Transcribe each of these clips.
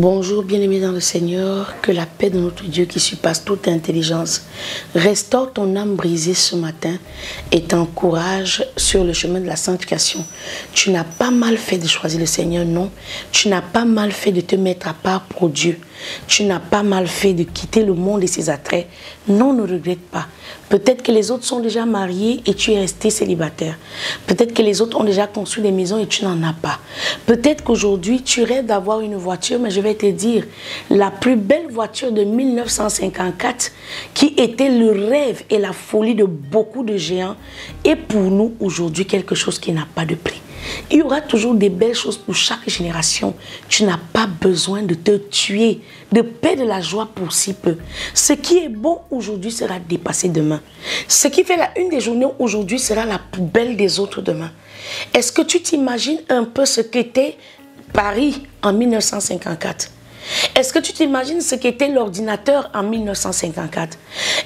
Bonjour bien-aimés dans le Seigneur, que la paix de notre Dieu qui surpasse toute intelligence restaure ton âme brisée ce matin et t'encourage sur le chemin de la sanctification. Tu n'as pas mal fait de choisir le Seigneur, non. Tu n'as pas mal fait de te mettre à part pour Dieu. Tu n'as pas mal fait de quitter le monde et ses attraits. Non, ne regrette pas. Peut-être que les autres sont déjà mariés et tu es resté célibataire. Peut-être que les autres ont déjà construit des maisons et tu n'en as pas. Peut-être qu'aujourd'hui, tu rêves d'avoir une voiture, mais je vais te dire, la plus belle voiture de 1954, qui était le rêve et la folie de beaucoup de géants, est pour nous aujourd'hui quelque chose qui n'a pas de prix. Il y aura toujours des belles choses pour chaque génération. Tu n'as pas besoin de te tuer, de perdre de la joie pour si peu. Ce qui est beau aujourd'hui sera dépassé demain. Ce qui fait la une des journées aujourd'hui sera la plus belle des autres demain. Est-ce que tu t'imagines un peu ce qu'était Paris en 1954? Est-ce que tu t'imagines ce qu'était l'ordinateur en 1954?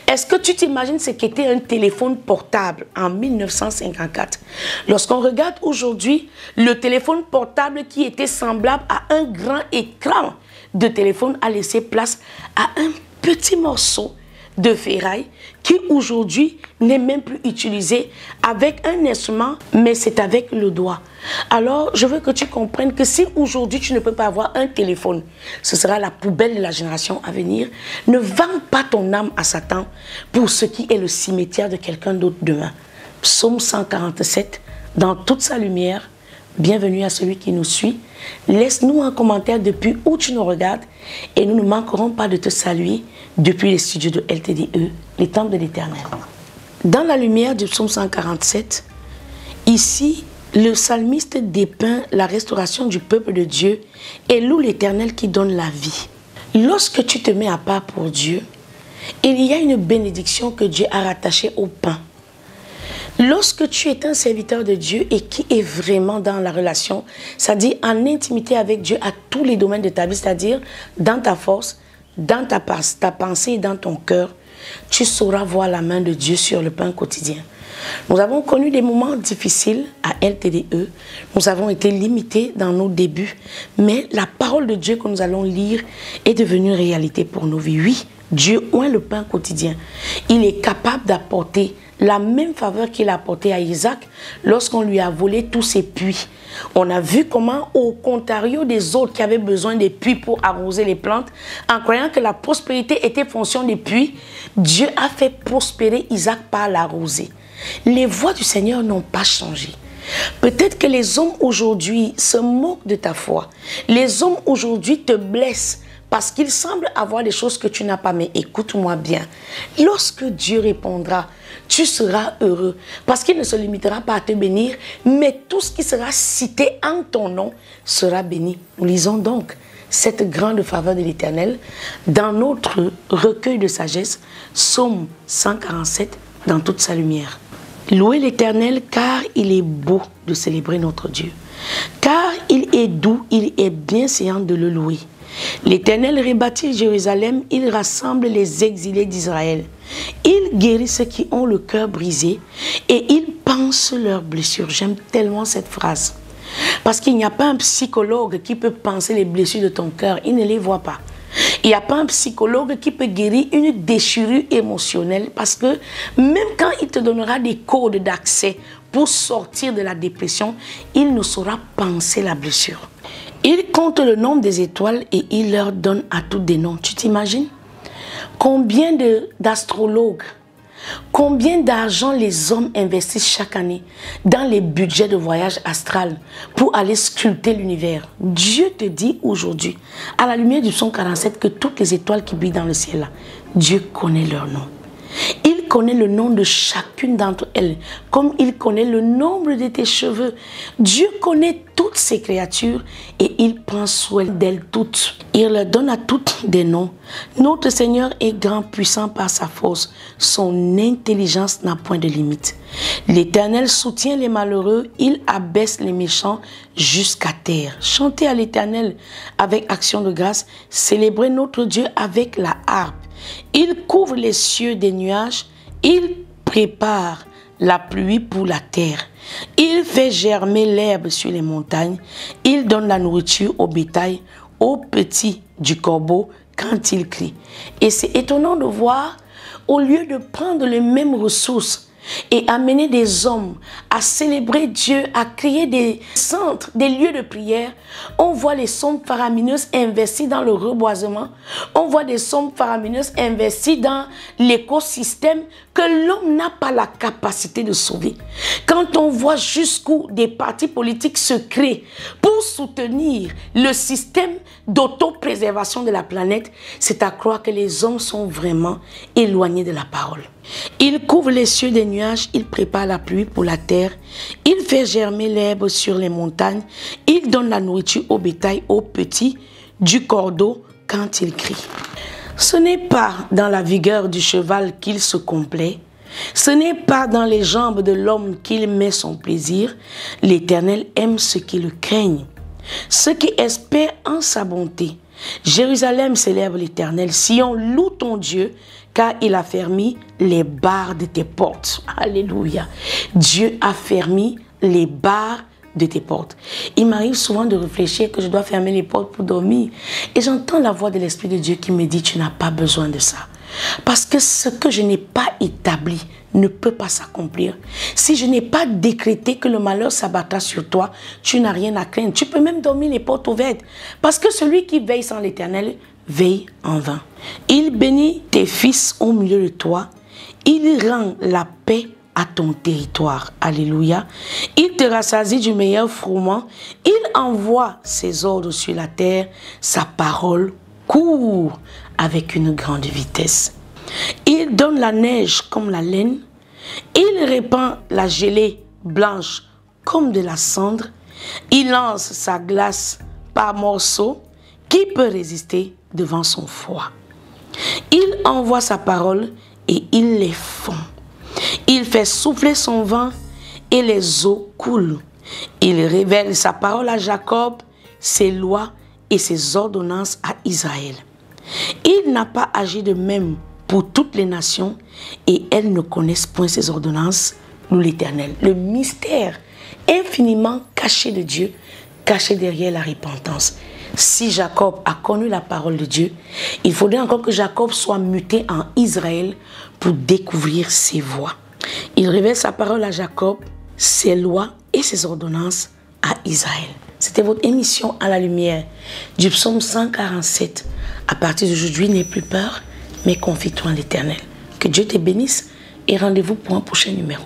Est-ce que tu t'imagines ce qu'était un téléphone portable en 1954? Lorsqu'on regarde aujourd'hui le téléphone portable qui était semblable à un grand écran de téléphone a laissé place à un petit morceau de ferraille qui aujourd'hui n'est même plus utilisé avec un instrument, mais c'est avec le doigt. Alors, je veux que tu comprennes que si aujourd'hui tu ne peux pas avoir un téléphone, ce sera la poubelle de la génération à venir. Ne vends pas ton âme à Satan pour ce qui est le cimetière de quelqu'un d'autre demain. Psaume 147, dans toute sa lumière. Bienvenue à celui qui nous suit. Laisse-nous un commentaire depuis où tu nous regardes et nous ne manquerons pas de te saluer depuis les studios de LTDE, les temples de l'Éternel. Dans la lumière du psaume 147, ici, le psalmiste dépeint la restauration du peuple de Dieu et loue l'Éternel qui donne la vie. Lorsque tu te mets à part pour Dieu, il y a une bénédiction que Dieu a rattachée au pain. Lorsque tu es un serviteur de Dieu et qui est vraiment dans la relation, c'est-à-dire en intimité avec Dieu à tous les domaines de ta vie, c'est-à-dire dans ta force, dans ta pensée et dans ton cœur, tu sauras voir la main de Dieu sur le pain quotidien. Nous avons connu des moments difficiles à LTDE, nous avons été limités dans nos débuts, mais la parole de Dieu que nous allons lire est devenue réalité pour nos vies. Oui, Dieu oint le pain quotidien. Il est capable d'apporter la même faveur qu'il a apportée à Isaac lorsqu'on lui a volé tous ses puits. On a vu comment, au contrario des autres qui avaient besoin des puits pour arroser les plantes, en croyant que la prospérité était fonction des puits, Dieu a fait prospérer Isaac par l'arroser. Les voies du Seigneur n'ont pas changé. Peut-être que les hommes aujourd'hui se moquent de ta foi. Les hommes aujourd'hui te blessent parce qu'il semble avoir des choses que tu n'as pas. Mais écoute-moi bien, lorsque Dieu répondra, tu seras heureux. Parce qu'il ne se limitera pas à te bénir, mais tout ce qui sera cité en ton nom sera béni. Nous lisons donc cette grande faveur de l'Éternel dans notre recueil de sagesse, Psaume 147, dans toute sa lumière. Louez l'Éternel car il est beau de célébrer notre Dieu. Car il est doux, il est bienséant de le louer. L'Éternel rebâtit Jérusalem, il rassemble les exilés d'Israël. Il guérit ceux qui ont le cœur brisé et il pense leurs blessures. J'aime tellement cette phrase. Parce qu'il n'y a pas un psychologue qui peut penser les blessures de ton cœur. Il ne les voit pas. Il n'y a pas un psychologue qui peut guérir une déchirure émotionnelle parce que même quand il te donnera des codes d'accès pour sortir de la dépression, il ne saura penser la blessure. Il compte le nombre des étoiles et il leur donne à toutes des noms. Tu t'imagines? Combien d'astrologues, combien d'argent les hommes investissent chaque année dans les budgets de voyage astral pour aller sculpter l'univers? Dieu te dit aujourd'hui, à la lumière du psaume 47, que toutes les étoiles qui brillent dans le ciel, là, Dieu connaît leur nom. Il connaît le nom de chacune d'entre elles, comme il connaît le nombre de tes cheveux. Dieu connaît toutes ces créatures et il prend soin d'elles toutes. Il leur donne à toutes des noms. Notre Seigneur est grand, puissant par sa force. Son intelligence n'a point de limite. L'Éternel soutient les malheureux, il abaisse les méchants jusqu'à terre. Chantez à l'Éternel avec action de grâce, célébrez notre Dieu avec la harpe. Il couvre les cieux des nuages, il prépare la pluie pour la terre. Il fait germer l'herbe sur les montagnes, il donne la nourriture au bétail, au petit du corbeau quand il crie. Et c'est étonnant de voir, au lieu de prendre les mêmes ressources et amener des hommes à célébrer Dieu, à créer des centres, des lieux de prière, on voit les sommes faramineuses investies dans le reboisement, on voit des sommes faramineuses investies dans l'écosystème que l'homme n'a pas la capacité de sauver. Quand on voit jusqu'où des partis politiques se créent pour soutenir le système d'autopréservation de la planète, c'est à croire que les hommes sont vraiment éloignés de la parole. Il couvre les cieux des nuages, il prépare la pluie pour la terre, il fait germer l'herbe sur les montagnes, il donne la nourriture au bétail, aux petits du cordeau quand il crie. Ce n'est pas dans la vigueur du cheval qu'il se complaît, ce n'est pas dans les jambes de l'homme qu'il met son plaisir. L'Éternel aime ceux qui le craignent, ceux qui espèrent en sa bonté. Jérusalem célèbre l'Éternel, Sion loue ton Dieu, car il a fermé les barres de tes portes. Alléluia. Dieu a fermé les barres de tes portes. Il m'arrive souvent de réfléchir que je dois fermer les portes pour dormir. Et j'entends la voix de l'Esprit de Dieu qui me dit, tu n'as pas besoin de ça. Parce que ce que je n'ai pas établi ne peut pas s'accomplir. Si je n'ai pas décrété que le malheur s'abattra sur toi, tu n'as rien à craindre. Tu peux même dormir les portes ouvertes. Parce que celui qui veille sans l'Éternel veille en vain. Il bénit tes fils au milieu de toi. Il rend la paix à ton territoire. Alléluia. Il te rassasie du meilleur froment. Il envoie ses ordres sur la terre. Sa parole court avec une grande vitesse. Il donne la neige comme la laine. Il répand la gelée blanche comme de la cendre. Il lance sa glace par morceaux. Qui peut résister devant son froid? Il envoie sa parole et il les fond. Il fait souffler son vent et les eaux coulent. Il révèle sa parole à Jacob, ses lois et ses ordonnances à Israël. Il n'a pas agi de même pour toutes les nations et elles ne connaissent point ses ordonnances, nous l'Éternel. Le mystère infiniment caché de Dieu, caché derrière la repentance. Si Jacob a connu la parole de Dieu, il faudrait encore que Jacob soit muté en Israël pour découvrir ses voies. Il révèle sa parole à Jacob, ses lois et ses ordonnances à Israël. C'était votre émission à la lumière du psaume 147. À partir d'aujourd'hui, n'aie plus peur, mais confie-toi en l'Éternel. Que Dieu te bénisse et rendez-vous pour un prochain numéro.